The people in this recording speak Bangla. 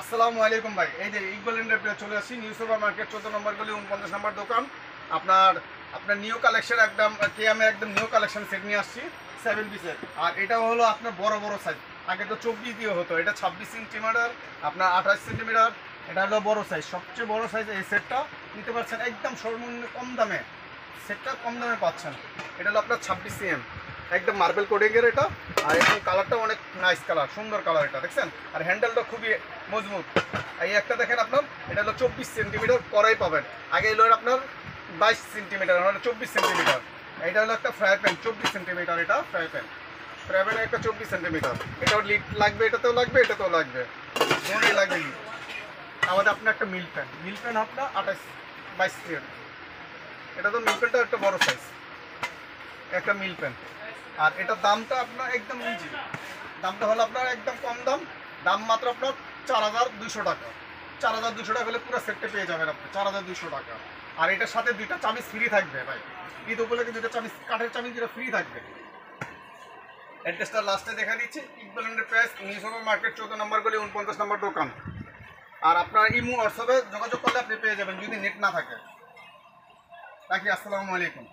আসসালামু আলাইকুম ভাই। এই যে ইকবাল এন্টারপ্রাইজ চলে আসছি নিউ সুপার মার্কেট 14 নম্বর গলি 49 নম্বর দোকান। আপনার আপনার নিউ কালেকশন একদম কেএম একদম নিউ কালেকশন সেট নিয়ে আসছি 7 পিসের। আর এটা হলো আপনার বড় বড় সাইজ। আগে তো 24 দিয়ে হতো, এটা 26 সেন্টিমিটার, আপনার 28 সেন্টিমিটার। এটা হলো বড় সাইজ, সবচেয়ে বড় সাইজ। এই সেটটা নিতে পারছেন একদম সর্বনিম্ন কম দামে। সেটটা কম দামে পাচ্ছেন। এটা হলো আপনার 26 সিএম, একদম মার্বেল কোডিংয়ের এটা। আর এবং কালারটা অনেক নাইস কালার, সুন্দর কালার এটা দেখছেন। আর হ্যান্ডেলটা খুবই মজবুত। এই একটা দেখেন আপনার, এটা হলো 24 সেন্টিমিটার করাই পাবেন। আগে এলো আপনার 22 সেন্টিমিটার, হলো 24 সেন্টিমিটার। এটা হলো একটা ফ্রাই প্যান 24 সেন্টিমিটার, এটা ফ্রাই প্যান। ফ্রাই প্যানের একটা 24 সেন্টিমিটার। এটাও লিড লাগবে, এটাতেও লাগবে, এটাতেও লাগবে, দুটোই লাগবে লিড। আমাদের আপনার একটা মিল প্যান আপনার 22 সিএম। এটা তো মিল প্যানটা একটা বড় সাইজ, একটা মিল প্যান। আর এটার দামটা আপনার একদম ইজি, দামটা হলো আপনার একদম কম দাম। দাম মাত্র আপনার 4200 টাকা। 4200 টাকা হলে পুরো সেটটা পেয়ে যাবেন আপনি 4200 টাকা। আর এটার সাথে দুইটা চামিচ ফ্রি থাকবে ভাই। ঈদ উপলক্ষে দুইটা চামিচ, কাঠের চামিচ যেটা ফ্রি থাকবে। অ্যাড্রেসটা লাস্টে দেখা দিচ্ছি, Iqbal enterprise new super market 14 নম্বর গলি 49 নম্বর দোকান। আর আপনার ইমো হোয়াটসঅ্যাপে যোগাযোগ করলে আপনি পেয়ে যাবেন যদি নেট না থাকে। রাখি, আসসালামু আলাইকুম।